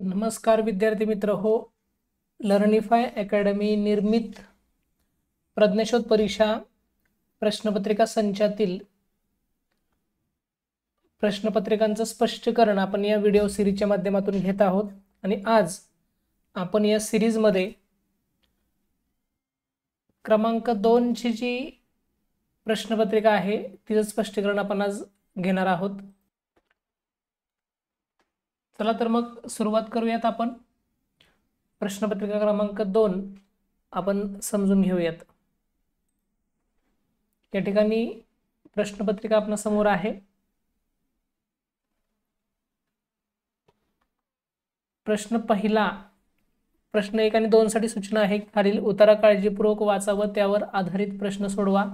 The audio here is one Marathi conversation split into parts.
नमस्कार विद्यार्थी मित्र हो. लर्निफाय अकॅडमी निर्मित प्रज्ञाशोध परीक्षा प्रश्नपत्रिका संचातील प्रश्नपत्रिकांचं स्पष्टीकरण आपण या व्हिडिओ सिरीजच्या माध्यमातून घेत आहोत. आणि आज आपण या सिरीजमध्ये क्रमांक 2 ची जी प्रश्नपत्रिका आहे तिचं स्पष्टीकरण आपण आज घेणार आहोत. चला तर मग सुरुवात करूयात. आपण प्रश्नपत्रिका क्रमांक 2 आपण समजून घेऊयात. या ठिकाणी प्रश्नपत्रिका आपल्या समोर आहे. प्रश्न पहिला, प्रश्न 1 आणि 2 साठी सूचना आहे. खालील उतारा काळजीपूर्वक वाचा व त्यावर आधारित प्रश्न सोडवा.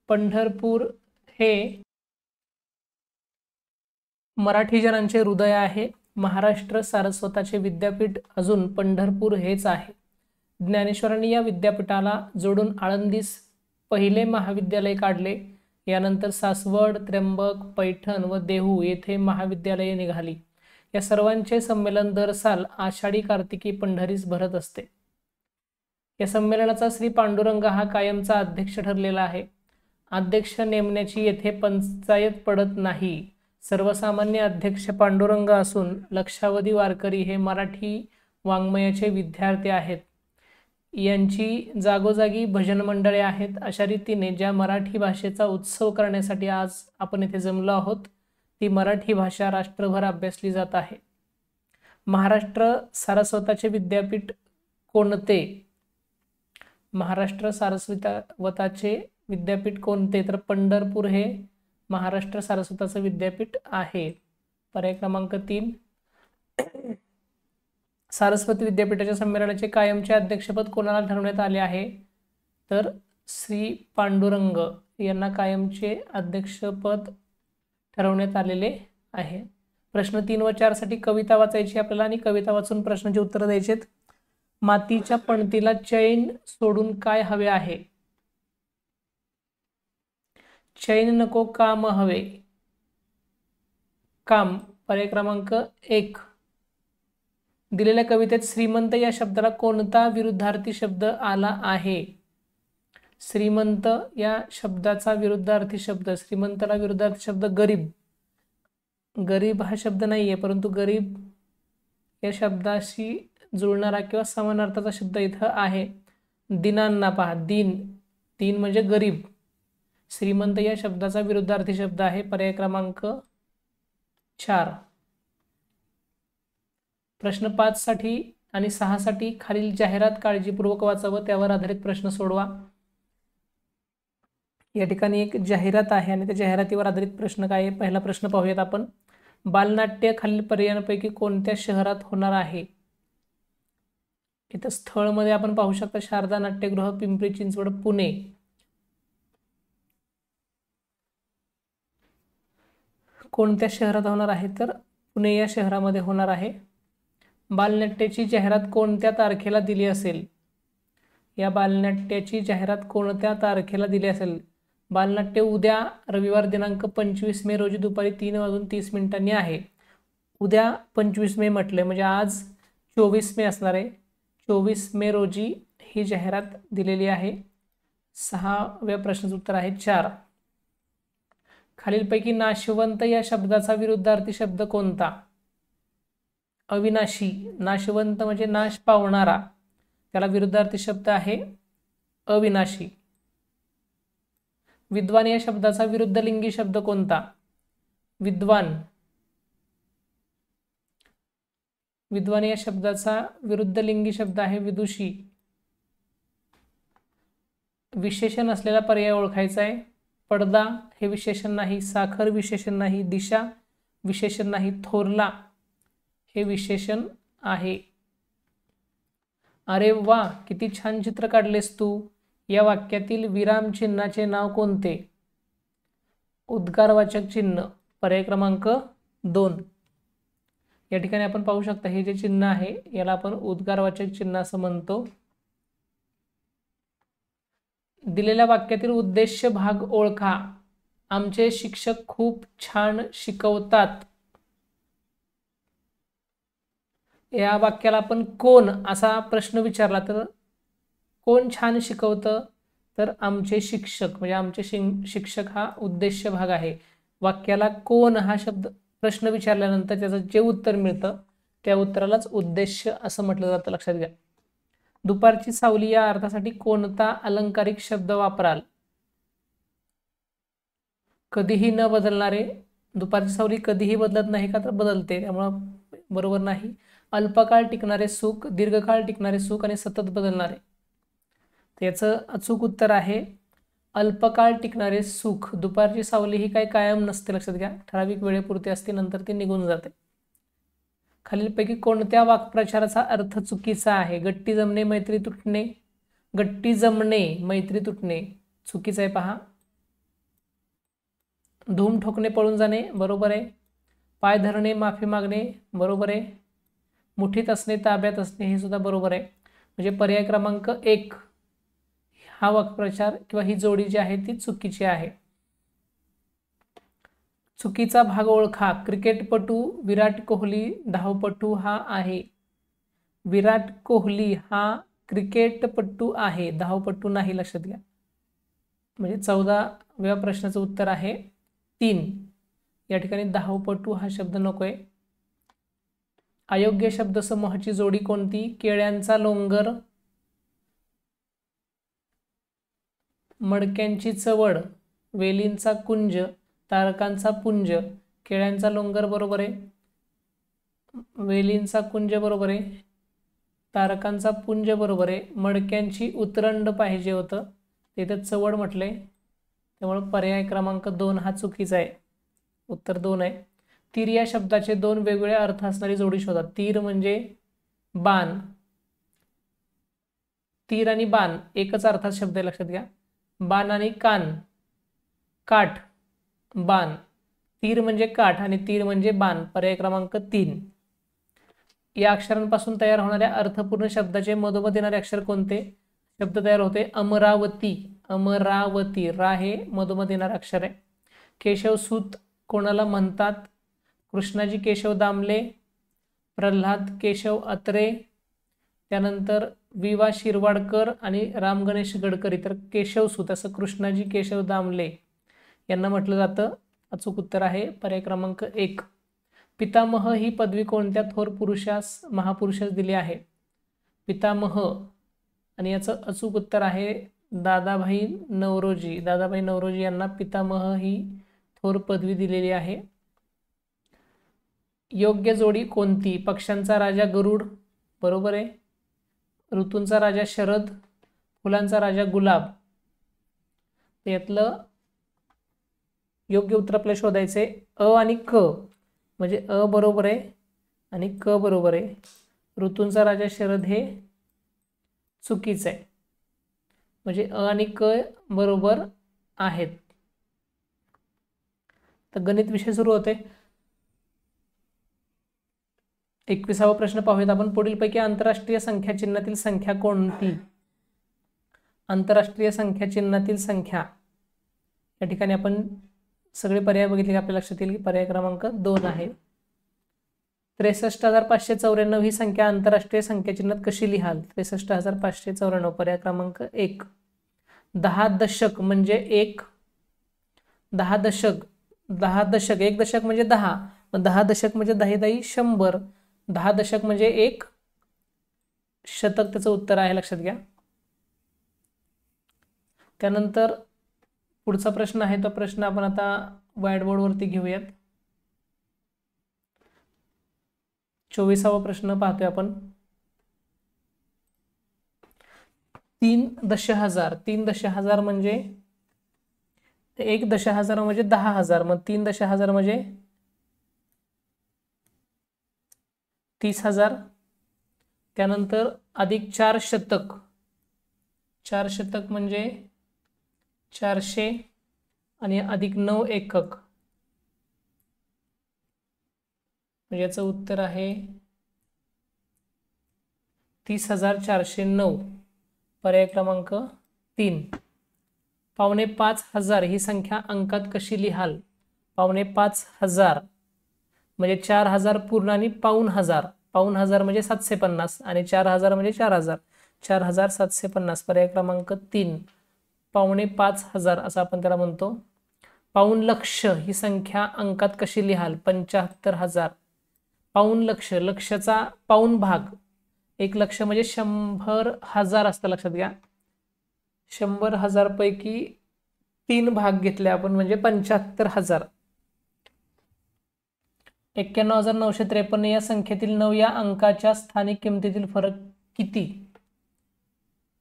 पंढरपूर हे मराठी जनांचे हृदय आहे. महाराष्ट्र सारस्वताचे विद्यापीठ अजून पंढरपूर हेच आहे. ज्ञानेश्वरांनी या विद्यापीठाला जोडून आळंदीस पहिले महाविद्यालय काढले. यानंतर सासवड, त्र्यंबक, पैठण व देहू येथे महाविद्यालये निघाली. या सर्वांचे संमेलन दर साल आषाढी कार्तिकी पंढरीस भरत असते. या संमेलनाचा श्री पांडुरंग हा कायमचा अध्यक्ष ठरलेला आहे. अध्यक्ष नेमण्याची येथे पंचायत पडत नाही. सर्वसामान्य अध्यक्ष पांडुरंग असून लक्षावधी वारकरी हे मराठी वाङ्मयाचे विद्यार्थी आहेत. यांची जागोजागी भजन मंडळे आहेत. अशा रीतीने ज्या मराठी भाषेचा उत्सव करण्यासाठी आज आपण येथे जमलो आहोत ती मराठी भाषा राष्ट्रभर अभ्यासली जात आहे. महाराष्ट्र सारस्वताचे विद्यापीठ कोणते? महाराष्ट्र सारस्वताचे विद्यापीठ कोणते? तर पंढरपूर हे महाराष्ट्र सारस्वताचं विद्यापीठ आहे. पर्याय क्रमांक 3. सारस्वत विद्यापीठाच्या संमेलनाचे कायमचे अध्यक्षपद कोणाला ठरवण्यात आले आहे? तर श्री पांडुरंग यांना कायमचे अध्यक्षपद ठरवण्यात आलेले आहे. प्रश्न 3 व 4 साठी कविता वाचायची आपल्याला आणि कविता वाचून प्रश्नाची उत्तरं द्यायचेत. मातीच्या पणतीला चैन सोडून काय हवे आहे? चैन नको काम हवे. काम. पर्याय क्रमांक 1. दिलेल्या कवितेत श्रीमंत या शब्दाला कोणता विरुद्धार्थी शब्द आला आहे? श्रीमंत या शब्दाचा विरुद्धार्थी शब्द, श्रीमंताला विरुद्धार्थी शब्द गरीब. गरीब हा शब्द नाहीये, परंतु गरीब या शब्दाशी जुळणारा किंवा समानार्थाचा शब्द इथं आहे. दिनांना पहा, दिन. दिन म्हणजे गरीब. श्रीमंत या शब्दाचा विरुद्धार्थी शब्द आहे. पर्याय क्रमांक 4. प्रश्न 5 साठी आणि 6 साठी खालील जाहिरात काळजीपूर्वक वाचा व त्यावर आधारित प्रश्न सोडवा. या ठिकाणी एक जाहिरात आहे आणि त्या जाहिरातीवर आधारित प्रश्न काय आहे? पहिला प्रश्न पाहूयात आपण. बालनाट्य खालील पर्यायांपैकी कोणत्या शहरात होणार आहे? इथं स्थळमध्ये आपण पाहू शकता शारदा नाट्यगृह, पिंपरी चिंचवड, पुणे. कोणत्या शहरात होणार आहे? तर पुणे या शहरामध्ये होणार आहे. बालनाट्याची जाहिरात कोणत्या तारखेला दिली असेल? या बालनाट्याची जाहिरात कोणत्या तारखेला दिली असेल? बालनाट्य उद्या रविवार दिनांक 25 मे रोजी दुपारी 3:30 आहे. उद्या 25 मे म्हटले म्हणजे आज 24 मे असणार आहे. 24 मे रोजी ही जाहिरात दिलेली आहे. 6व्या प्रश्नाचं उत्तर आहे 4. खालीलपैकी नाशवंत या शब्दाचा विरुद्धार्थी शब्द कोणता? अविनाशी. नाशवंत म्हणजे नाश पावणारा, त्याला विरुद्धार्थी शब्द आहे अविनाशी. विद्वान या शब्दाचा विरुद्धलिंगी शब्द कोणता? विद्वान. विद्वान या शब्दाचा विरुद्धलिंगी शब्द आहे विदुषी. विशेषण असलेला पर्याय ओळखायचा आहे. पडदा हे विशेषण नाही, साखर विशेषण नाही, दिशा विशेषण नाही, थोरला हे विशेषण आहे. अरे वा, किती छान चित्र काढलेस तू. या वाक्यातील विराम चिन्हाचे नाव कोणते? उद्गारवाचक चिन्ह. पर्याय क्रमांक 2. या ठिकाणी आपण पाहू शकता हे जे चिन्ह आहे याला आपण उद्गारवाचक चिन्ह असं म्हणतो. दिलेल्या वाक्यातील उद्देश्य भाग ओळखा. आमचे शिक्षक खूप छान शिकवतात. या वाक्याला आपण कोण असा प्रश्न विचारला तर कोण छान शिकवतं, तर आमचे शिक्षक, म्हणजे आमचे शिक्षक हा उद्देश्य भाग आहे. वाक्याला कोण हा शब्द प्रश्न विचारल्यानंतर त्याचं जे उत्तर मिळतं त्या उत्तरालाच उद्देश्य असं म्हटलं जातं, लक्षात घ्या. दुपारची सावली या अर्थासाठी कोणता अलंकारिक शब्द वापराल? कधीही न बदलणारे. दुपारची सावली कधीही बदलत नाही का, तर बदलते, त्यामुळं बरोबर नाही. अल्पकाळ टिकणारे सुख, दीर्घकाळ टिकणारे सुख आणि सतत बदलणारे. त्याचं अचूक उत्तर आहे अल्पकाळ टिकणारे सुख. दुपारची सावली ही काही कायम नसते, लक्षात घ्या, ठराविक वेळेपुरती असते, नंतर ती निघून जाते. खालीलपैकी कोणत्या वाक्प्रचाराचा अर्थ चुकीचा आहे? गट्टी जमणे मैत्री तुटणे. गट्टी जमणे मैत्री तुटणे चुकीचं आहे, पहा. धूम ठोकणे पळून जाणे बरोबर आहे. पाय धरणे माफी मागणे बरोबर आहे. मुठीत असणे ताब्यात असणे हे सुद्धा बरोबर आहे. म्हणजे पर्याय क्रमांक 1 हा वाक्प्रचार किंवा ही जोडी जी आहे ती चुकीची आहे. चुकीचा भाग ओळखा. क्रिकेटपटू विराट कोहली धावपटू हा आहे. विराट कोहली हा क्रिकेटपटू आहे, धावपटू नाही, लक्षात घ्या. म्हणजे 14व्या प्रश्नाचं उत्तर आहे 3. या ठिकाणी धावपटू हा शब्द नकोय. अयोग्य शब्दसमूहाची जोडी कोणती? केळ्यांचा लोंगर, मडक्यांची चवड, वेलींचा कुंज, तारकांचा पुंज. केळ्यांचा लोंगर बरोबर आहे. वेलींचा कुंज बरोबर आहे. तारकांचा पुंज बरोबर आहे. मडक्यांची उतरंड पाहिजे होतं, तिथं चवड म्हटले, त्यामुळे पर्याय क्रमांक 2 हा चुकीचा आहे. उत्तर 2 आहे. तीर या शब्दाचे 2 वेगवेगळे अर्थ असणारी जोडी शोधा. तीर म्हणजे बाण. तीर आणि बाण एकच अर्थात शब्द आहे, लक्षात घ्या. बाण आणि कान, काठ, बाण. तीर म्हणजे काठ आणि तीर म्हणजे बाण. पर्याय क्रमांक 3. या अक्षरांपासून तयार होणाऱ्या अर्थपूर्ण शब्दाचे मधोमध येणारे अक्षर कोणते? शब्द तयार होते अमरावती. अमरावती. रा हे मधोमध येणारे अक्षर आहे. केशवसूत कोणाला म्हणतात? कृष्णाजी केशव दामले, प्रल्हाद केशव अत्रे, त्यानंतर विवा शिरवाडकर आणि राम गणेश गडकरी. तर केशवसूत असं कृष्णाजी केशव दामले यांना म्हटलं जातं. अचूक उत्तर आहे पर्याय क्रमांक 1. पितामह ही पदवी कोणत्या थोर पुरुषास, महापुरुषास दिली आहे? पितामह, आणि याचं अचूक उत्तर आहे दादाभाई नौरोजी. दादाभाई नौरोजी यांना पितामह ही थोर पदवी दिलेली आहे. योग्य जोडी कोणती? पक्ष्यांचा राजा गरुड बरोबर आहे. ऋतूंचा राजा शरद, फुलांचा राजा गुलाब. यातलं योग्य उत्तर आपल्याला शोधायचे अ आणि क. म्हणजे अ बरोबर आहे आणि क बरोबर आहे. ऋतूंचा राजा शरद हे चुकीचं आहे. म्हणजे अ आणि क बरोबर आहेत. तर गणित विषय सुरू होते. 21वा प्रश्न पाहूयात आपण. पुढीलपैकी आंतरराष्ट्रीय संख्या चिन्हातील संख्या कोणती? आंतरराष्ट्रीय संख्या चिन्हातील संख्या, या ठिकाणी आपण सगळे पर्याय बघितले की आपल्या लक्षात येईल की पर्याय क्रमांक 2 आहे. 63,594 ही संख्या आंतरराष्ट्रीय संख्या चिन्हात कशी लिहाल? 63,594 पर्याय क्रमांक 1. 10 दशक म्हणजे 1. 10 दशक, 10 दशक, 1 दशक म्हणजे 10, मग 10 दशक म्हणजे 10 100. 10 दशक म्हणजे 1 शतक त्याचं उत्तर आहे, लक्षात घ्या. त्यानंतर पुढचा प्रश्न आहे, तो प्रश्न आपण आता व्हाईट बोर्डवरती घेऊयात. 24वा प्रश्न पाहतोय आपण. 3 दशहजार. 3 दशहजार म्हणजे 1 दशहजार म्हणजे 10,000, मग 3 दशहजार म्हणजे 30,000. त्यानंतर अधिक 4 शतक. 4 शतक म्हणजे 400 आणि अधिक 9 एकक. म्हणजे याचं उत्तर आहे 30,409 पर्याय क्रमांक 3. 5,500 ही संख्या अंकात कशी लिहाल? 5,500 म्हणजे 4,000 पूर्ण आणि 5,000. पाऊण हजार म्हणजे 750 आणि 4000 म्हणजे 4000, 4750. पर्याय क्रमांक 3 5,500 असं आपण त्याला म्हणतो. पाऊण लक्ष ही संख्या अंकात कशी लिहाल? 75,000. पाऊण लक्ष, लक्षचा पाऊण भाग, 1 लक्ष म्हणजे 100,000 असतं, लक्षात घ्या. 100,000 पैकी 3 भाग घेतले आपण म्हणजे 75,000. 91,953 या संख्येतील 9 या अंकाच्या स्थानिक किमतीतील फरक किती?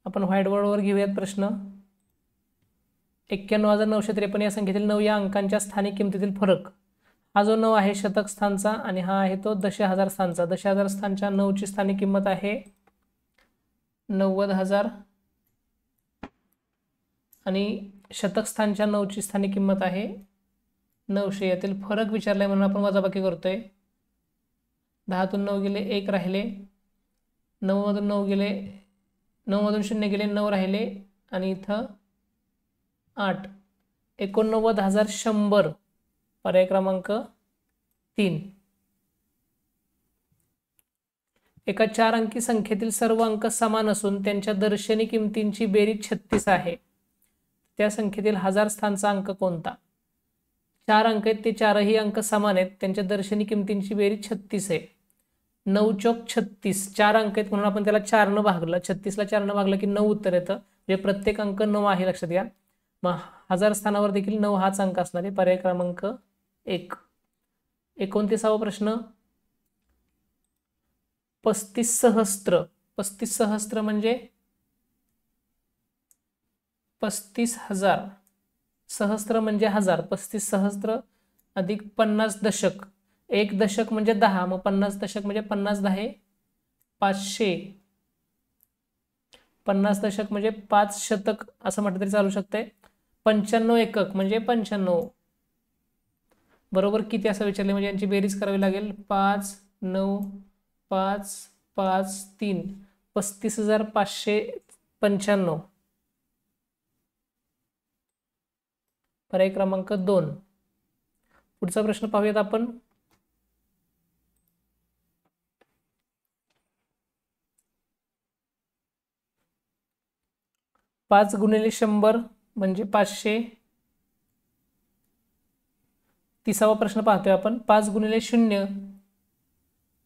आपण व्हाईट बोर्डवर घेऊयात प्रश्न. 91,953 या संख्येतील 9 या अंकांच्या स्थानिक किमतीतील फरक. हा जो 9 आहे शतक स्थानचा आणि हा आहे तो दशहजार स्थानचा. दशहजार स्थानच्या 9ची स्थानिक किंमत आहे 90,000 आणि शतक स्थानच्या 9ची स्थानिक किंमत आहे 900. यातील फरक विचारलाय म्हणून आपण वजाबाकी करतोय. 10तून 9 गेले 1 राहिले, 9मधून 9 गेले, 9मधून 0 गेले 9 राहिले आणि इथं 8. 89,100. पर्याय क्रमांक 3. एका 4 अंकी संख्येतील सर्व अंक समान असून त्यांच्या दर्शनी किमतींची बेरीज 36 आहे. त्या संख्येतील हजार स्थानचा अंक कोणता? 4 अंक आहेत, ते 4ही अंक समान आहेत, त्यांच्या दर्शनी किमतींची बेरीज 36 आहे. 9 चौक 36. 4 अंक आहेत म्हणून आपण त्याला 4 भागलं, 36ला 4 भागलं की 9 उत्तर येतं. म्हणजे प्रत्येक अंक 9 आहे, लक्षात घ्या. मग हजार स्थानावर देखील 9 हाच अंक असणार आहे. पर्याय क्रमांक 1. 29वा प्रश्न. 35 सहस्त्र. 35 सहस्त्र म्हणजे 35,000. सहस्त्र म्हणजे हजार. 35 सहस्त्र अधिक 50 दशक. 1 दशक म्हणजे 10, मग 50 दशक म्हणजे 50 10 500. 50 दशक म्हणजे 5 शतक असं म्हटलं तरी चालू शकतंय. 95 एकक म्हणजे 95. बरोबर किती असं विचारले म्हणजे यांची बेरीज करावी लागेल. 5 9 5 5 3 35,595. पर्याय क्रमांक 2. पुढचा प्रश्न पाहूयात आपण. पाच गुणिले 100 म्हणजे 500. 30वा प्रश्न पाहतोय आपण. 5 गुणिले 0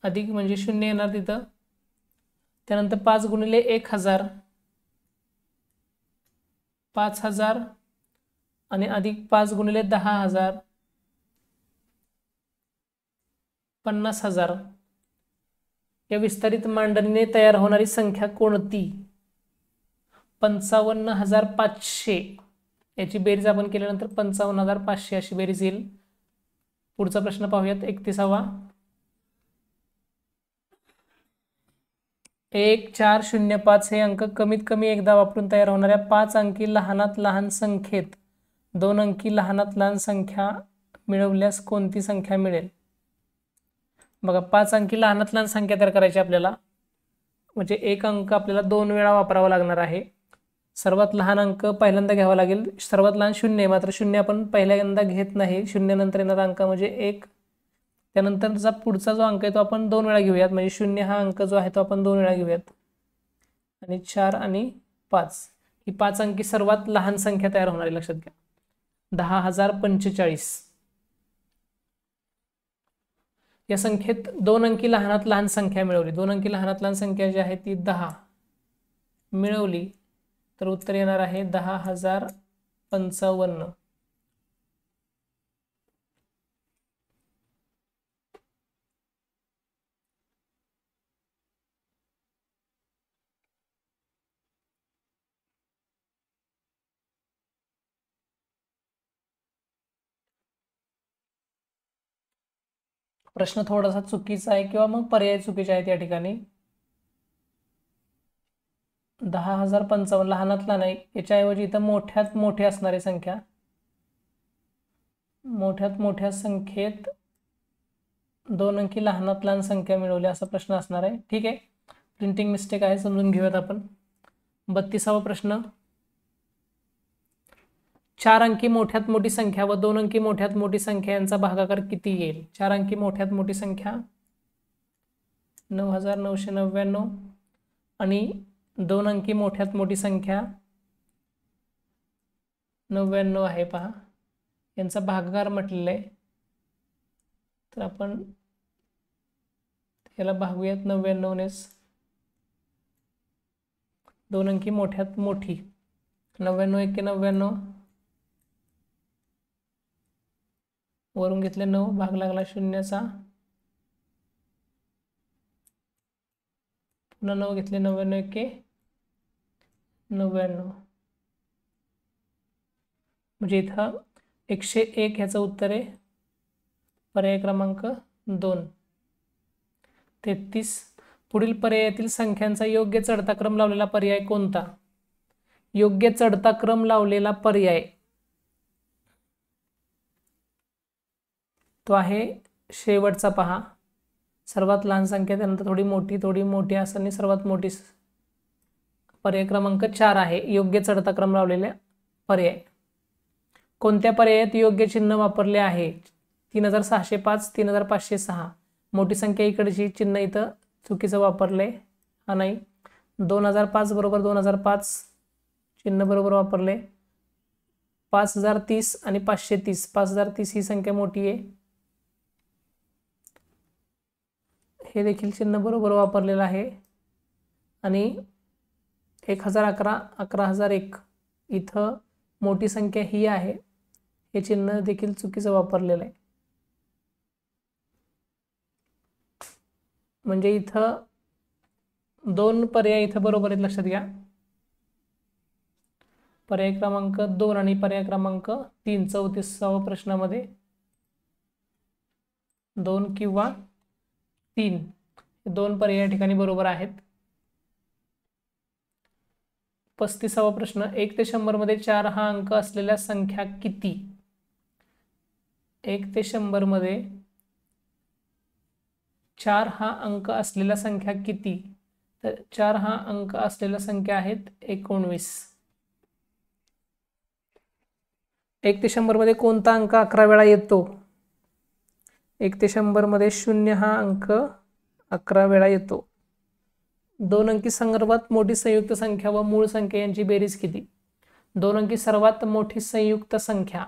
अधिक म्हणजे 0 येणार तिथं. त्यानंतर 5 गुणिले 1000 5000 आणि अधिक 5 गुणिले 10,000 50,000. या विस्तारित मांडणीने तयार होणारी संख्या कोणती? 55,500. याची बेरीज आपण केल्यानंतर 55,500 अशी बेरीज येईल. पुढचा प्रश्न पाहूयात. 31वा. 1405 हे अंक कमीत कमी एकदा वापरून तयार होणाऱ्या 5 अंकी लहानात लहान संख्येत 2 अंकी लहानात लहान संख्या मिळवल्यास कोणती संख्या मिळेल? बघा, 5 अंकी लहानात लहान संख्या तयार करायची आपल्याला, म्हणजे एक अंक आपल्याला 2 वेळा वापरावा लागणार आहे. सर्वात लहान अंक पहिल्यांदा घ्यावा लागेल. सर्वात लहान 0 मात्र 0 आपण पहिल्यांदा घेत नाही. 0 नंतर येणारा अंक म्हणजे 1. त्यानंतरचा पुढचा जो अंक आहे तो आपण 2 वेळा घेऊयात, म्हणजे 0 हा अंक जो आहे तो आपण 2 वेळा घेऊयात. आणि 4 आणि 5 ही 5 अंकी सर्वात लहान संख्या तयार होणार आहे, लक्षात घ्या. 10,045. या संख्येत 2 अंकी लहानात लहान संख्या मिळवली. 2 अंकी लहानात लहान संख्या जी आहे ती 10 मिळवली तर उत्तर येणार आहे 10,055. प्रश्न थोडासा चुकीचा आहे किंवा मग पर्याय चुकीचे आहेत या ठिकाणी. 10,055 लहानात लहान आहे, याच्याऐवजी इथं मोठ्यात मोठी असणारी संख्या. मोठ्यात मोठ्या संख्येत 2 अंकी लहानात लहान संख्या मिळवली असा प्रश्न असणार आहे. ठीक आहे, प्रिंटिंग मिस्टेक आहे, समजून घेऊयात आपण. 32वा प्रश्न. 4 अंकी मोठ्यात मोठी संख्या व 2 अंकी मोठ्यात मोठी संख्या यांचा भागाकार किती येईल? 4 अंकी मोठ्यात मोठी संख्या 9,999 आणि 2 अंकी मोठ्यात मोठी संख्या 99 आहे पहा, यांचा भागाकार म्हटलेला आहे, तर आपण याला भागूयात 99नेच. 2 अंकी मोठ्यात मोठी 99 एके 99, वरून घेतले 9, भाग लागला शून्याचा, पुन्हा 9 घेतले, 99 एके 99, म्हणजे इथं 101 ह्याचं उत्तर आहे पर्याय क्रमांक 2. 33. पुढील पर्यायातील संख्यांचा योग्य चढता क्रम लावलेला पर्याय कोणता? योग्य चढता क्रम लावलेला पर्याय तो आहे शेवटचा पहा, सर्वात लहान संख्या त्यानंतर थोडी मोठी असताना सर्वात मोठी. पर्याय क्रमांक 4 आहे योग्य चढता क्रम लावलेला पर्याय. कोणत्या पर्यायात योग्य चिन्ह वापरले आहे? 3605, 3506. मोठी संख्या इकडची, चिन्ह इथं चुकीचं वापरले, हा नाही. 2005 बरोबर 2005 चिन्ह बरोबर वापरले. 5030 आणि 530. 5030 ही संख्या मोठी आहे, हे देखील चिन्ह बरोबर वापरलेलं आहे. आणि 1011, 11001 इथं मोठी संख्या ही आहे, हे चिन्ह देखील चुकीचं वापरलेलं आहे. म्हणजे इथं 2 पर्याय इथं बरोबर आहेत, लक्षात घ्या. पर्याय क्रमांक 2 आणि पर्याय क्रमांक 3 34व्या प्रश्नामध्ये 2 किंवा 3 2 पर्याय या ठिकाणी बरोबर आहेत. 35वा प्रश्न, 1 ते 100 मध्ये 4 हा अंक असलेल्या संख्या किती? 1 ते 100 मध्ये 4 हा अंक असलेल्या संख्या किती? तर 4 हा अंक असलेल्या संख्या आहेत 19. 1 ते 100 मध्ये कोणता अंक 11 वेळा येतो? 1 ते 100 मध्ये 0 हा अंक 11 वेळा येतो. 2 अंकी सर्वात मोठी संयुक्त संख्या व मूळ संख्या यांची बेरीज किती? 2 अंकी सर्वात मोठी संयुक्त संख्या,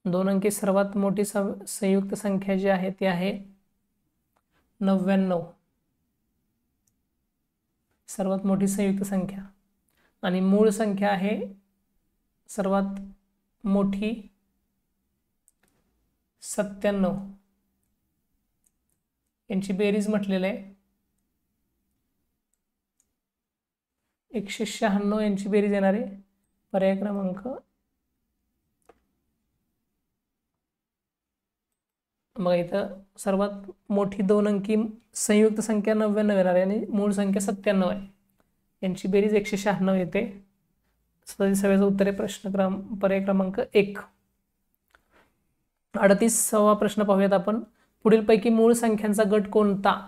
2 अंकी सर्वात मोठी संयुक्त संख्या जी आहे ती आहे 99, सर्वात मोठी संयुक्त संख्या. आणि मूळ संख्या आहे सर्वात मोठी 97, यांची बेरीज म्हटलेलं आहे 196 यांची बेरीज येणार आहे. पर्याय क्रमांक मग इथं सर्वात मोठी 2 अंकी संयुक्त संख्या 99 येणार आहे आणि मूळ संख्या 97 आहे, यांची बेरीज 196 येते. 37व्याचं उत्तर आहे प्रश्न पर्याय क्रमांक 1. 38वा प्रश्न पाहूयात आपण. पुढीलपैकी मूळ संख्यांचा गट कोणता?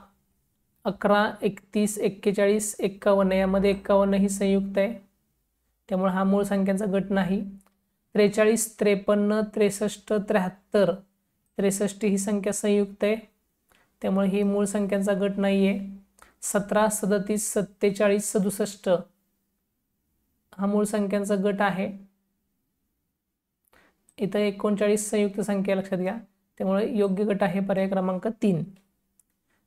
11, 31, 41, 51. यामध्ये 51 ही संयुक्त आहे, त्यामुळे हा मूळ संख्यांचा गट नाही. 43, 53, 63, 73. 63 ही संख्या संयुक्त आहे, त्यामुळे ही मूळ संख्यांचा गट नाही आहे. 17, 37, 47, 67 हा मूळ संख्यांचा गट आहे. इथं 39 संयुक्त संख्या लक्षात घ्या, त्यामुळे योग्य गट आहे पर्याय क्रमांक 3.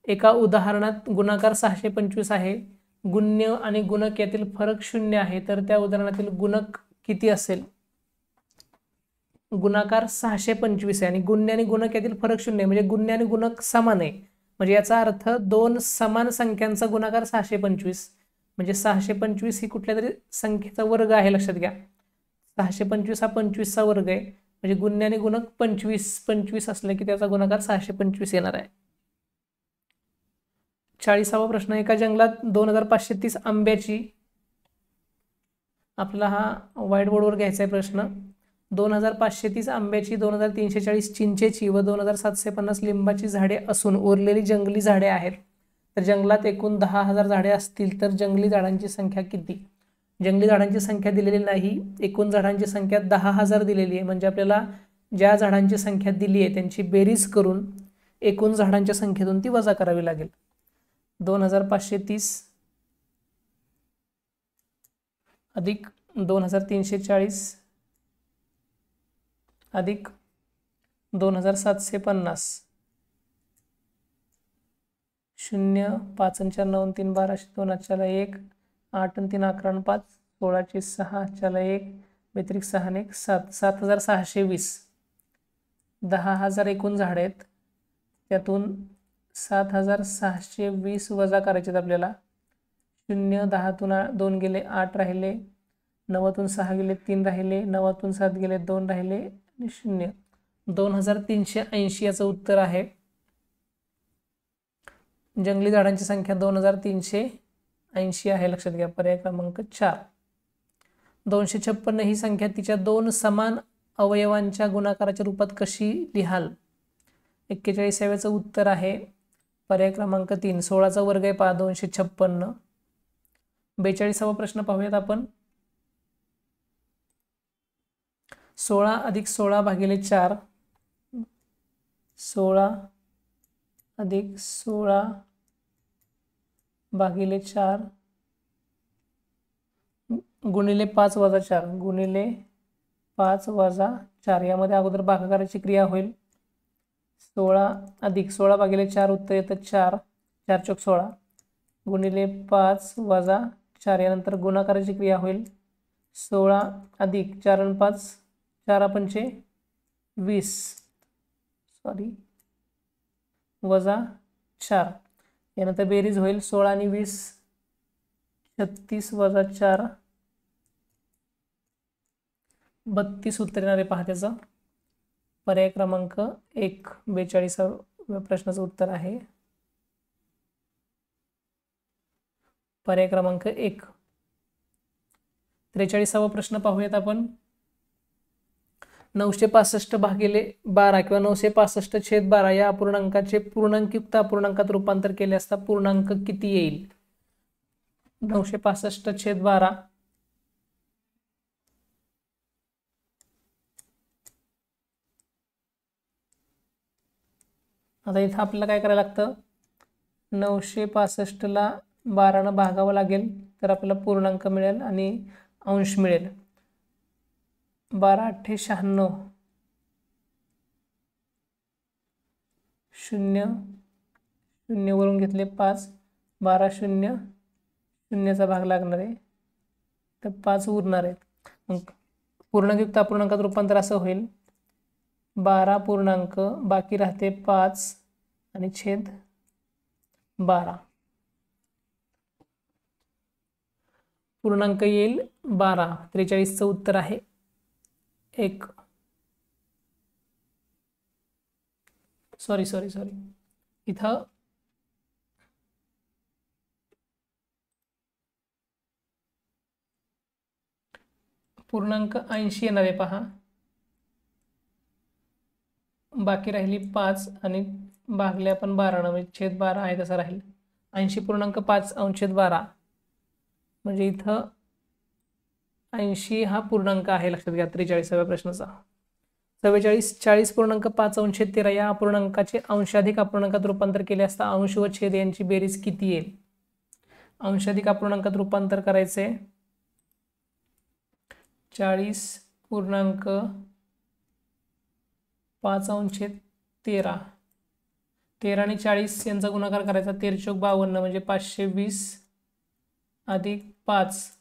एका उदाहरणात गुणाकार 625 आहे, गुण्य आणि गुणक यातील फरक 0 आहे, तर त्या उदाहरणातील गुणक किती असेल? गुणाकार 625 आहे आणि गुण्य आणि गुणक यातील फरक 0 आहे, म्हणजे गुण्य आणि गुणक समान आहे. म्हणजे याचा अर्थ 2 समान संख्यांचा गुणाकार 625, म्हणजे 625 ही कुठल्या तरी संख्येचा वर्ग आहे, लक्षात घ्या. 625 हा 25 चा वर्ग आहे, म्हणजे गुण्य आणि गुणक 25 असले की त्याचा गुणाकार 625 येणार आहे. 40वा प्रश्न. एका जंगलात 2530 आंब्याची, आपल्याला हा व्हाईट बोर्डवर घ्यायचा आहे प्रश्न. 2530 आंब्याची, 2340 चिंचेची व 2750 लिंबाची झाडे असून उरलेली जंगली झाडे आहेत. तर जंगलात एकूण 10,000 झाडे असतील तर जंगली झाडांची संख्या किती? जंगली झाडांची संख्या दिलेली नाही, एकूण झाडांची संख्या 10,000 दिलेली आहे. म्हणजे आपल्याला ज्या झाडांची संख्या दिली आहे त्यांची बेरीज करून एकूण झाडांच्या संख्येतून ती वजा करावी लागेल. 2530 अधिक 2340 अधिक 2750 0 5 आणि 4 9 3 12 2 4 1 8 आणि 3 11 आणि 5 16 6 4 1 व्यतिरिक्त 6 आणि 1 7 7620 10,000 एकूण झाड आहेत. त्यातून 7620 वजा करायचे आहेत आपल्याला. 0 10तून 2 गेले 8 राहिले, 9तून 6 गेले 3 राहिले, 9तून 7 गेले 2 राहिले आणि 0. 2380 याचं उत्तर आहे. जंगली झाडांची संख्या 2380 आहे, लक्षात घ्या. पर्याय क्रमांक 4. 256 ही संख्या तिच्या 2 समान अवयवांच्या गुणाकाराच्या रूपात कशी लिहाल? 41व्याचं उत्तर आहे पर्याय क्रमांक 3. 16चा वर्ग आहे पहा 256. 42वा प्रश्न पाहूयात आपण. 16 अधिक 16 भागिले 4 16 अधिक 16 भागिले 4 गुणिले 5 वजा 4 गुणिले 5 वजा 4. यामध्ये अगोदर भागाकाराची क्रिया होईल. 16 अधिक 16 भागिले 4 उत्तर येतं 4. 4 चौक 16 गुणिले 5 वजा 4. यानंतर गुणाकाराची क्रिया होईल. 16 अधिक 4 आणि 5 4 पंचे 20 वजा 4. यानंतर बेरीज होईल. 16 आणि 20 36 वजा 4 32 उत्तर येणार आहे पहा त्याचं. पर्याय क्रमांक 1. 42व्या प्रश्नाचं उत्तर आहे पर्याय क्रमांक 1. 43वा प्रश्न पाहूयात आपण. 965 भागिले 12 किंवा 965/12 या अपूर्णांकाचे पूर्णांकयुक्त अपूर्णांकात रूपांतर केले असता पूर्णांक किती येईल? 965/12 आता इथं आपल्याला काय करायला लागतं? 965ला 12ने भागावं लागेल तर आपल्याला पूर्णांक मिळेल आणि अंश मिळेल. 12 8 96 0 0 वरून घेतले 5 12 0 0चा भाग लागणार आहे तर 5 उरणार आहेत. मग पूर्णांकयुक्त अपूर्णांकात रूपांतर असं होईल. 12 पूर्णांक बाकी राहते 5 आणि छेद 12. पूर्णांक येईल 12. 43चं उत्तर आहे 1. सॉरी इथं पूर्णांक 80 येणार आहे पहा. बाकी राहिली 5 आणि भागले आपण 12 म्हणजे छेद 12 आहे तसा राहील. 80.5 अंशछेद 12 म्हणजे इथं 80 हा पूर्णांक आहे, लक्षात घ्या. 43व्या प्रश्नाचा. 44 40.5 अंशछेद 13 या अपूर्णांकाचे अंशाधिक अपूर्णांकात रूपांतर केले असता अंश व छेद यांची बेरीज किती येईल? अंशाधिक अपूर्णांकात रूपांतर करायचे. 40.5 अंशछेद 13 13 आणि 40 यांचा गुणाकार करायचा. 13 चौक 52 म्हणजे 520 अधिक 5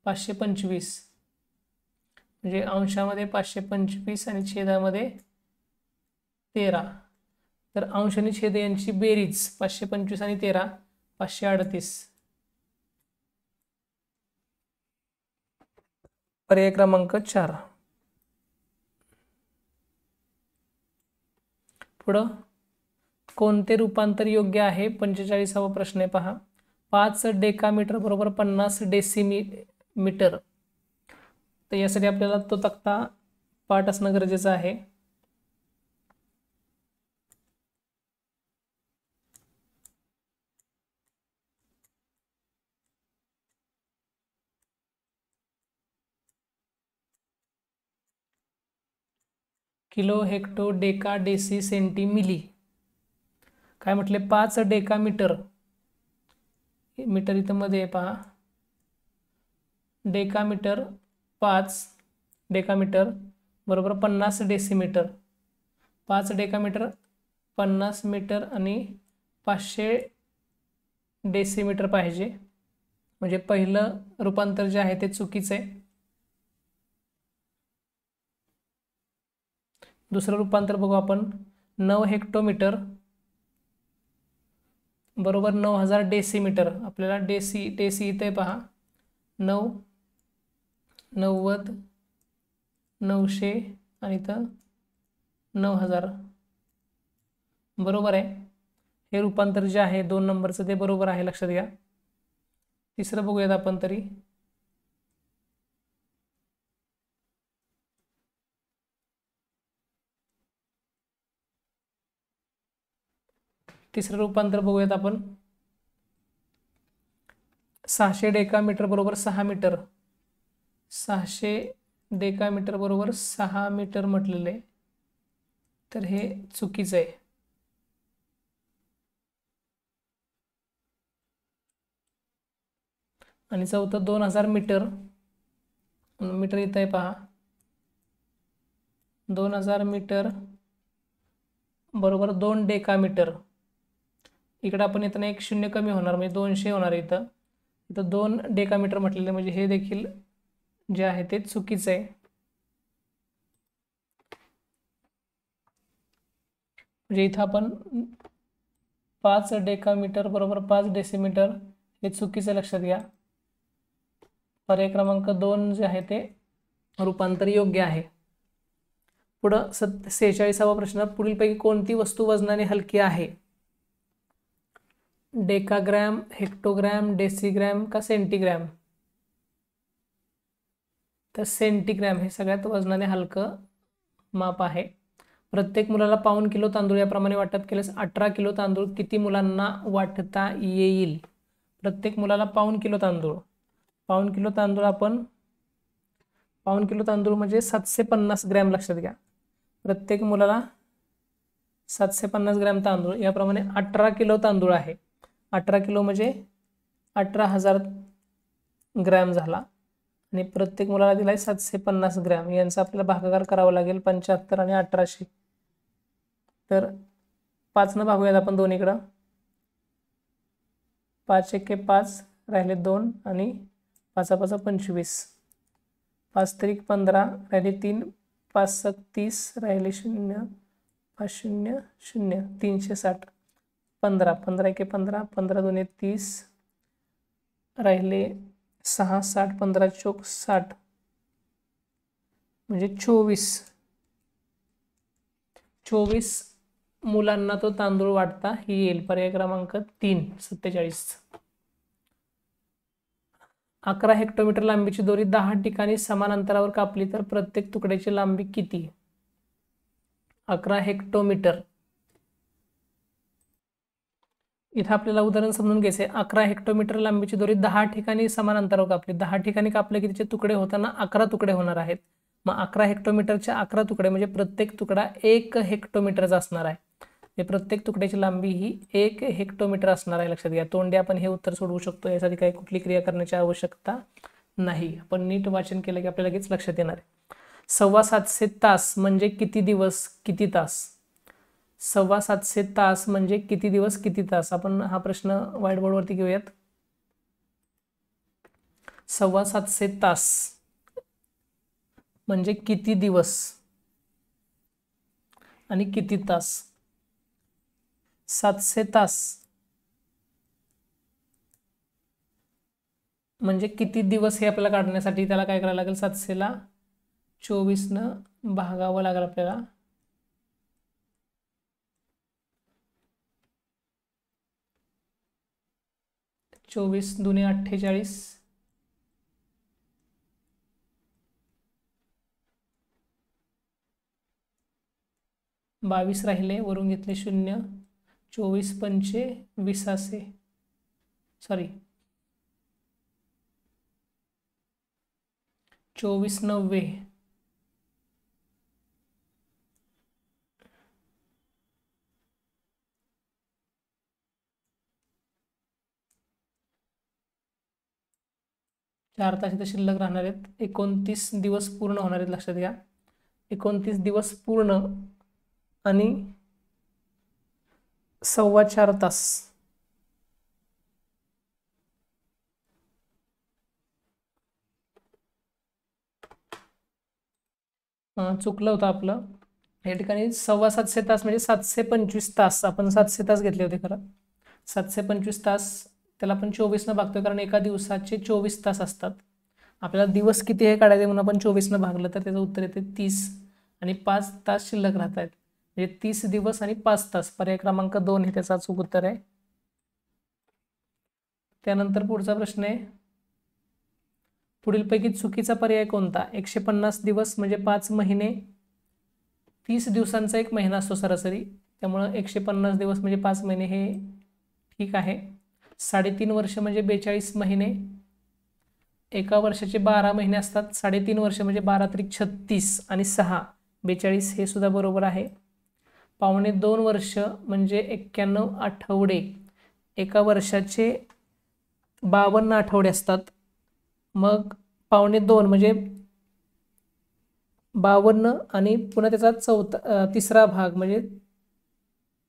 525 म्हणजे अंशामध्ये 525 आणि छेदामध्ये 13. तर अंश आणि छेद यांची बेरीज 525 आणि 13 538. पर्याय क्रमांक 4. पुढं कोणते रूपांतर योग्य आहे? 45वा प्रश्न आहे पहा. 5 डेकामीटर बरोबर 50 डेसिमीटर. तर यासाठी आपल्याला तो तक्ता पाठ असणं गरजेचं आहे. Kilo, hecto, deca, deci, centi, milli. काय म्हटले? 5 डेकामीटर. मीटर इथं मध्ये पहा. डेकामीटर 5 डेकामीटर बरोबर 50 डेसिमीटर. 5 डेकामीटर 50 मीटर आणि 500 डेसिमीटर पाहिजे. म्हणजे पहिलं रूपांतर जे आहे ते चुकीचं आहे. दुसरं रूपांतर बघू आपण. 9 हेक्टोमीटर बरोबर 9000 डेसिमीटर. आपल्याला डेसी इथे पहा. 9 90 900 आणि इथं 9000 बरोबर आहे. हे रूपांतर जे आहे 2 नंबरचं ते बरोबर आहे, लक्षात घ्या. तिसरं बघूयात आपण तरी. तिसरं रूपांतर बघूयात आपण. 600 डेकामीटर बरोबर 6 मीटर. 600 डेकामीटर बरोबर 6 मीटर म्हटलेलं आहे, तर हे चुकीचं आहे. आणि चौथं 2000 मीटर. मीटर इथं आहे पहा. 2000 मीटर बरोबर 2 डेकामीटर. इकडं आपण इथं एक शून्य कमी होणार, म्हणजे 200 होणार. इथं 2 डेकामीटर म्हटलेलं, म्हणजे हे देखील जे आहे ते चुकीचं आहे. म्हणजे इथं आपण 5 डेकामीटर बरोबर 5 डेसिमीटर हे चुकीचं, लक्षात घ्या. पर्याय क्रमांक 2 जे आहे ते रूपांतर योग्य आहे. पुढं 46वा प्रश्न. पुढीलपैकी कोणती वस्तू वजनाने हलकी आहे? डेकाग्रॅम, हेक्टोग्रॅम, डेसिग्रॅम का सेंटीग्रॅम? तर सेंटीग्रॅम हे सगळ्यात वजनाने हलकं माप आहे. प्रत्येक मुलाला पाऊण किलो तांदूळ याप्रमाणे वाटप केल्यास 18 किलो तांदूळ किती मुलांना वाटता येईल? प्रत्येक मुलाला पाऊण किलो तांदूळ. पाऊण किलो तांदूळ आपण पाऊण किलो तांदूळ म्हणजे 750 ग्रॅम, लक्षात घ्या. प्रत्येक मुलाला 750 ग्रॅम तांदूळ याप्रमाणे 18 किलो तांदूळ आहे. 18 किलो म्हणजे 18,000 ग्रॅम झाला. आणि प्रत्येक मुलाला दिला आहे 750 ग्रॅम. यांचा आपल्याला भागाकार करावा लागेल 75 आणि 1800. तर 5 न भागूयात आपण दोन्हीकडं. 5 एके 5 राहिले 2 आणि 5 5 25. 5 त्रिक 15 राहिले 3. 5 7 30 राहिले 0. 5 0 0 360. 15 15 एके 15 15 2 30 राहिले 6 60 15 चौक 60 म्हणजे 24 मुलांना तो तांदूळ वाटता येईल. पर्याय क्रमांक 3 47. 11 हेक्टोमीटर लांबीची दोरी 10 ठिकाणी समान अंतरावर कापली तर प्रत्येक तुकड्याची लांबी किती? 11 हेक्टोमीटर. इथं आपल्याला उदाहरण समजून घ्यायचे. 11 हेक्टोमीटर लांबीची दोरी 10 ठिकाणी समान अंतरावर कापली. 10 ठिकाणी कापले की त्याचे तुकडे होताना 11 तुकडे होणार आहेत. मग 11 हेक्टोमीटरचे 11 तुकडे म्हणजे प्रत्येक तुकडा 1 हेक्टोमीटरचा असणार आहे. हे प्रत्येक तुकड्याची लांबी ही 1 हेक्टोमीटर असणार आहे, लक्षात घ्या. तोंडी आपण हे उत्तर सोडवू शकतो. यासाठी काही कुठली क्रिया करण्याची आवश्यकता नाही. आपण नीट वाचन केलं की आपल्याला लगेच लक्षात येणार आहे. 725 तास म्हणजे किती दिवस किती तास? 725 तास म्हणजे किती दिवस किती तास? आपण हा प्रश्न व्हाईट बोर्डवरती घेऊयात. 725 तास म्हणजे किती दिवस आणि किती तास? 700 तास म्हणजे किती दिवस हे आपल्याला काढण्यासाठी त्याला काय करायला लागेल? 700 ला 24 न भागावं लागेल आपल्याला. 24 दुने 48. 22 राहिले, वरून घेतले 0. 24 पंचे 20 सॉरी 24 90 4 तास इथे शिल्लक राहणार आहेत. 29 दिवस पूर्ण होणार आहेत, लक्षात घ्या. 29 दिवस पूर्ण आणि 4.25 तास. चुकलं होतं आपलं. या ठिकाणी 725 तास म्हणजे 725 तास. आपण 700 तास घेतले होते खरं. 725 तास त्याला आपण 24 न भागतोय, कारण एका दिवसाचे 24 तास असतात. आपल्याला दिवस किती हे काढायचे म्हणून आपण 24 न भागलं तर त्याचं उत्तर येते 30 आणि 5 तास शिल्लक राहत आहेत. म्हणजे 30 दिवस आणि 5 तास. पर्याय क्रमांक 2 हे त्याचं अचूक उत्तर आहे. त्यानंतर पुढचा प्रश्न आहे, पुढीलपैकी चुकीचा पर्याय कोणता? 150 दिवस म्हणजे 5 महिने. 30 दिवसांचा एक महिना असतो सरासरी, त्यामुळं 150 दिवस म्हणजे 5 महिने हे ठीक आहे. 3.5 वर्ष म्हणजे 42 महिने. एका वर्षाचे 12 महिने असतात. 3.5 वर्ष म्हणजे 12 त्रिक 36 आणि 6 42 हे सुद्धा बरोबर आहे. 2.25 वर्ष म्हणजे 91 आठवडे. एका वर्षाचे 52 आठवडे असतात. मग 2.25 म्हणजे 52 आणि पुन्हा त्याचा तिसरा भाग म्हणजे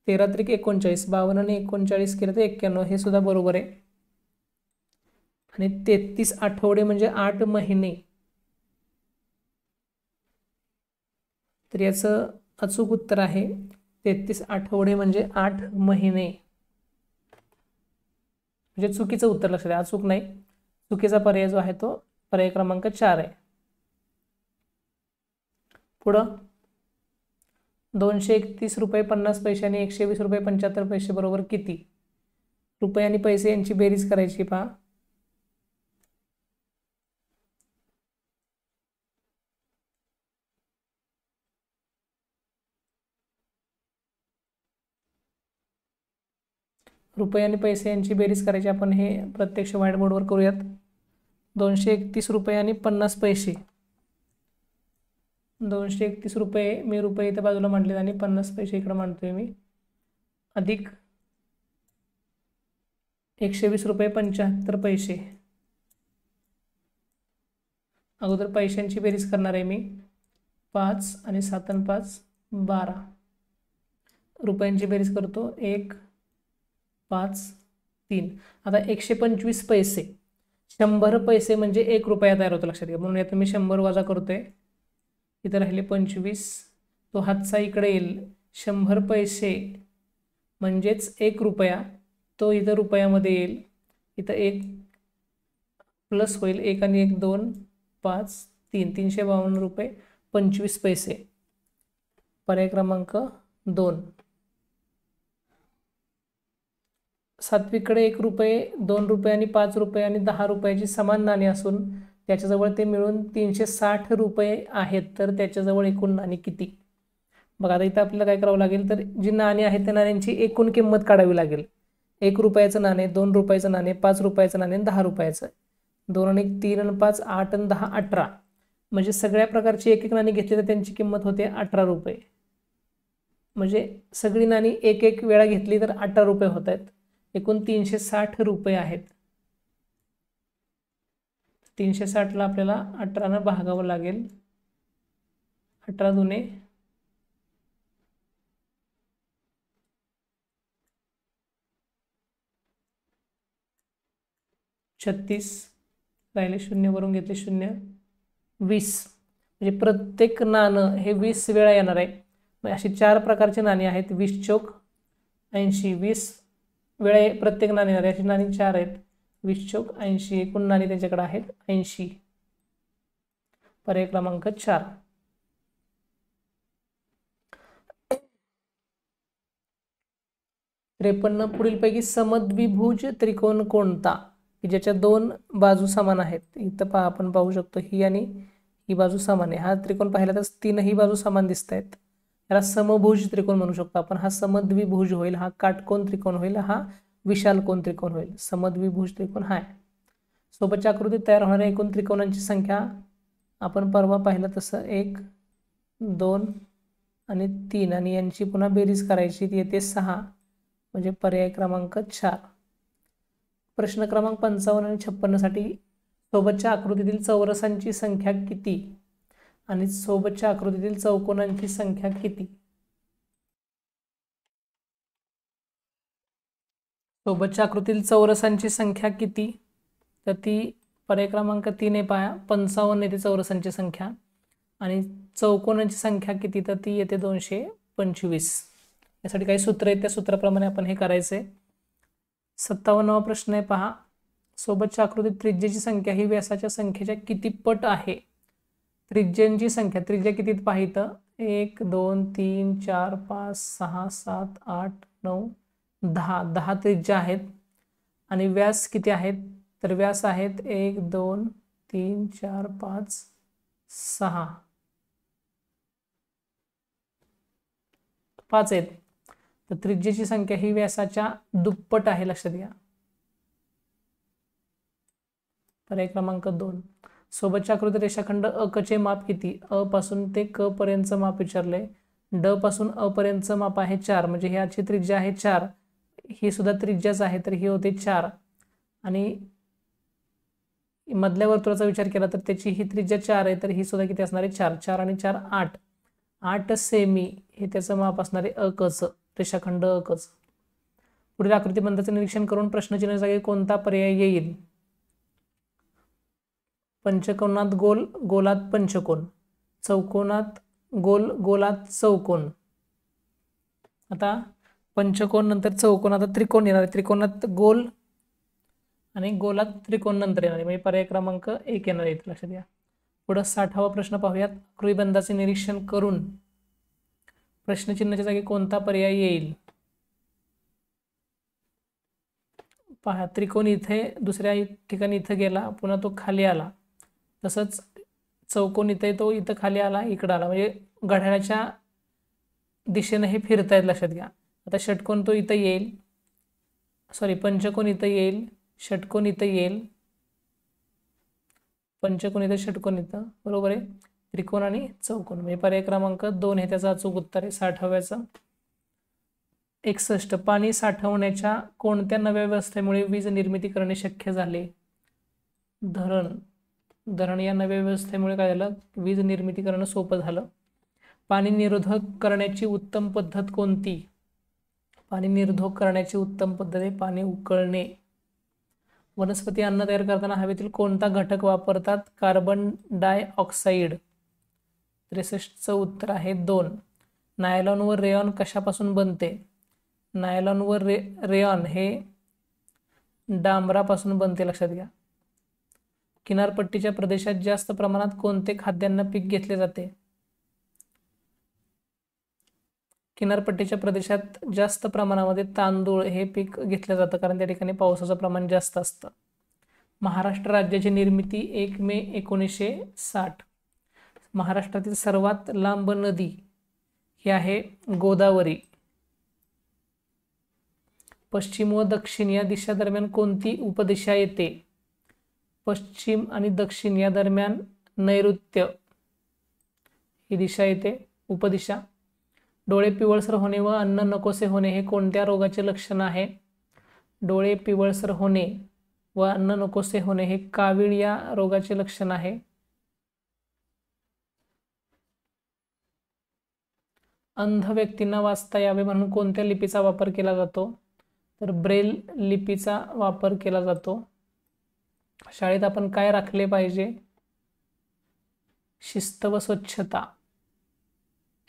13 त्रिक 39. 52 आणि 39 केलं तर 91 हे सुद्धा बरोबर आहे. आणि 33 आठवडे म्हणजे 8 महिने. तर याचं अचूक उत्तर आहे 33 आठवडे म्हणजे 8 महिने. म्हणजे चुकीचं उत्तर, लक्षात द्या, अचूक नाही. चुकीचा पर्याय जो आहे तो पर्याय क्रमांक 4 आहे. पुढं 231 रुपये 50 पैसे आणि 120 रुपये 75 पैसे बरोबर किती? रुपये आणि पैसे यांची बेरीज करायची. पहा, रुपये आणि पैसे यांची बेरीज करायची. आपण हे प्रत्यक्ष व्हाईट बोर्डवर करूयात. 231 रुपये आणि 50 पैसे. 231 रुपये मी रुपये इथं बाजूला मांडले आणि 50 पैसे इकडे मांडतोय मी, अधिक 120 रुपये 75 पैसे. अगोदर पैशांची बेरीज करणार आहे मी. 5 आणि 7 आणि 5 12. रुपयांची बेरीज करतो. 1 5 3. आता 125 पैसे, 100 पैसे म्हणजे 1 रुपया तयार होतो, लक्षात घ्या. म्हणून यात मी 100 वजा करतोय. इथं राहिले 25. तो हातचा इकडे येईल. 100 पैसे म्हणजेच 1 रुपया, तो इथं रुपयामध्ये येईल. इथं 1 प्लस होईल. 1 आणि 1 2 5 3 352 रुपये 25 पैसे. पर्याय क्रमांक 2. सात्विककडे 1 रुपये 2 रुपये आणि 5 रुपये आणि 10 रुपयाची समान नाणी असून त्याच्याजवळ ते मिळून 360 रुपये आहेत. तर त्याच्याजवळ एकूण नाणी किती? बघा, आता इथं आपल्याला काय करावं लागेल, तर जी नाणी आहेत त्या नाण्यांची एकूण किंमत काढावी लागेल. 1 रुपयाचं नाणे, 2 रुपयाचं नाणे, 5 रुपयाचं नाणे, 10 रुपयाचं. 2 आणि 3 आणि 5 8 आणि 10 18. म्हणजे सगळ्या प्रकारची एक एक नाणी घेतली तर त्यांची किंमत होते 18 रुपये. म्हणजे सगळी नाणी एक एक वेळा घेतली तर 18 रुपये होत आहेत. एकूण 360 रुपये आहेत. 360ला आपल्याला 18 भागावं लागेल. 18 दुने 36. राहिले 0 वरून घेतले 0 20. म्हणजे प्रत्येक नाणं हे 20 वेळा येणार आहे. अशी 4 प्रकारचे नाणी आहेत. 20 चौक 80. 20 वेळा प्रत्येक नाणी येणार आहे. अशी नाणी 4 आहेत. 20 चौक 80. एकूण नाणी त्याच्याकडे आहेत 80. पर्याय क्रमांक 4. त्रेपन्न. पुढीलपैकी समद्विभुज त्रिकोण कोणता की ज्याच्या 2 बाजू समान आहेत? इथं पहा, आपण पाहू शकतो ही आणि ही बाजू समान आहे. हा त्रिकोण पाहिला तर 3ही बाजू समान दिसत आहेत. याला समभुज त्रिकोण म्हणू शकतो आपण. हा समद्विभुज होईल. हा काटकोन त्रिकोण होईल. हा विशाल कोन त्रिकोण होईल. समद्विभुज त्रिकोण हा आहे. सोबतच्या आकृतीत तयार होणाऱ्या एकूण त्रिकोणांची संख्या आपण परवा पाहिलं तसं 1 2 आणि 3 आणि यांची पुन्हा बेरीज करायची, ती येते 6. म्हणजे पर्याय क्रमांक 4. प्रश्न क्रमांक 55 आणि 56 साठी सोबतच्या आकृतीतील चौरसांची संख्या किती आणि सोबतच्या आकृतीतील चौकोनांची संख्या किती? सोबतच्या आकृतीतील चौरसांची संख्या किती? तर ती पर्याय क्रमांक 3 आहे पहा, 55 येते चौरसांची संख्या. आणि चौकोनांची संख्या किती? तर ती येते 225. यासाठी काही सूत्र आहेत, त्या सूत्राप्रमाणे आपण हे करायचंय. 57वा प्रश्न आहे पहा, सोबतच्या आकृतीत त्रिज्येची संख्या ही व्यासाच्या संख्येच्या किती पट आहे? त्रिज्यांची संख्या, त्रिज्या किती पाहितं? 1 2 3 4 5 6 7 8 9 10. 10 त्रिज्या आहेत. आणि व्यास किती आहेत? तर व्यास आहेत 1 2 3 4 5 6 5 आहेत. तर त्रिज्येची संख्या ही व्यासाच्या दुप्पट आहे, लक्षात घ्या. पर्याय क्रमांक 2. सोबतच्या आकृती रेषाखंड अ चे माप किती? अ पासून ते क पर्यंतचं माप विचारलंय. ड पासून अ पर्यंतचं माप आहे 4, म्हणजे ह्याची त्रिज्या आहे 4. ही सुद्धा त्रिज्याच आहे, तर ही होते 4. आणि मधल्या वर्तुळाचा विचार केला तर त्याची ही त्रिज्या 4 आहे, तर ही सुद्धा किती असणार आहे? 4. 4 आणि 4 8. 8 सेमी हे त्याचं माप असणार आहे अकच, रेषाखंड अकच. पुढील आकृतीबंधाचे निरीक्षण करून प्रश्नचिन्ह जागी कोणता पर्याय येईल? पंचकोनात गोल, गोलात पंचकोन. चौकोनात गोल, गोलात चौकोन. आता पंचकोन नंतर चौकोन, आता त्रिकोण येणार आहे. त्रिकोणात गोल आणि गोलात त्रिकोण नंतर येणार आहे, म्हणजे पर्याय क्रमांक 1 येणार आहे, लक्षात घ्या. पुढे 60वा प्रश्न पाहूयात. आकृतीबंधाचे निरीक्षण करून प्रश्नचिन्हाच्या जागी कोणता पर्याय येईल? पहा, त्रिकोण इथे दुसऱ्या ठिकाणी इथं गेला, पुन्हा तो खाली आला. तसंच चौकोन इथे, तो इथं खाली आला, इकडं आला, म्हणजे घड्याळाच्या दिशेने हे फिरतायत, लक्षात घ्या. आता षटकोन तो इथं येईल, सॉरी पंचकोन इथं येईल, षटकोन इथं येईल, पंचकोन इथं, षटकोन इथं, बरोबर आहे. त्रिकोण आणि चौकोन, म्हणजे पर्याय क्रमांक 2 हे त्याचा अचूक उत्तर आहे 60व्याचा. 61. पाणी साठवण्याच्या कोणत्या नव्या व्यवस्थेमुळे वीज निर्मिती करणे शक्य झाले? धरण. धरण या नव्या व्यवस्थेमुळे काय झालं? वीज निर्मिती करणं सोपं झालं. पाणी निरोधक करण्याची उत्तम पद्धत कोणती? पाणी निर्धोक करण्याची उत्तम पद्धत आहे पाणी उकळणे. वनस्पती अन्न तयार करताना हवेतील कोणता घटक वापरतात? Carbon dioxide. 63चं उत्तर आहे 2. नायलॉन व रेयॉन कशापासून बनते? नायलॉन व रेयॉन हे डांबरापासून बनते, लक्षात घ्या. किनारपट्टीच्या प्रदेशात जास्त प्रमाणात कोणते खाद्यान्न पीक घेतले जाते? किनारपट्टीच्या प्रदेशात जास्त प्रमाणामध्ये तांदूळ हे पीक घेतलं जातं, कारण त्या ठिकाणी पावसाचं प्रमाण जास्त असतं. महाराष्ट्र राज्याची निर्मिती 1 मे 1960. महाराष्ट्रातील सर्वात लांब नदी ही आहे गोदावरी. पश्चिम व दक्षिण या दिशा दरम्यान कोणती उपदिशा येते? पश्चिम आणि दक्षिण या दरम्यान नैऋत्य ही दिशा येते, उपदिशा. डोळे पिवळसर होणे व अन्न नकोसे होणे हे कोणत्या रोगाचे लक्षण आहे? डोळे पिवळसर होणे व अन्न नकोसे होणे हे कावीळ या रोगाचे लक्षण आहे. अंध व्यक्तींना वाचता यावे म्हणून कोणत्या लिपीचा वापर केला जातो? तर ब्रेल लिपीचा वापर केला जातो. शाळेत आपण काय राखले पाहिजे? शिस्त व स्वच्छता.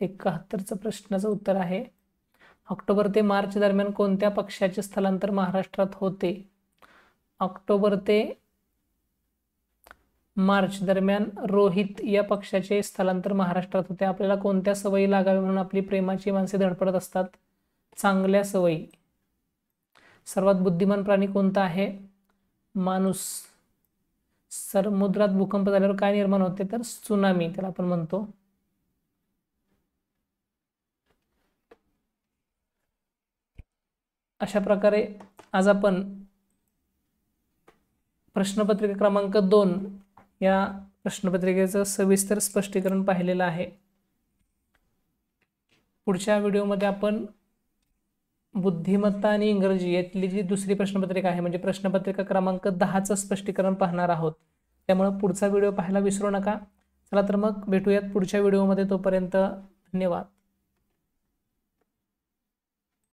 71चं प्रश्नाचं उत्तर आहे. ऑक्टोबर ते मार्च दरम्यान कोणत्या पक्षाचे स्थलांतर महाराष्ट्रात होते? ऑक्टोबर ते मार्च दरम्यान रोहित या पक्षाचे स्थलांतर महाराष्ट्रात होते. आपल्याला कोणत्या सवयी लागाव्या म्हणून आपली प्रेमाची माणसे धडपडत असतात? चांगल्या सवयी. सर्वात बुद्धिमान प्राणी कोणता आहे? माणूस. समुद्रात भूकंप झाल्यावर काय निर्माण होते? तर त्सुनामी त्याला आपण म्हणतो. अशा प्रकारे आज आपण प्रश्नपत्रिका क्रमांक 2 या प्रश्नपत्रिकेचं सविस्तर स्पष्टीकरण पाहिलेलं आहे. पुढच्या व्हिडिओमध्ये आपण बुद्धिमत्ता आणि इंग्रजी यातली जी दुसरी प्रश्नपत्रिका आहे, म्हणजे प्रश्नपत्रिका क्रमांक 10चं स्पष्टीकरण पाहणार आहोत. त्यामुळे पुढचा व्हिडिओ पाहायला विसरू नका. चला तर मग भेटूयात पुढच्या व्हिडिओमध्ये. तोपर्यंत धन्यवाद.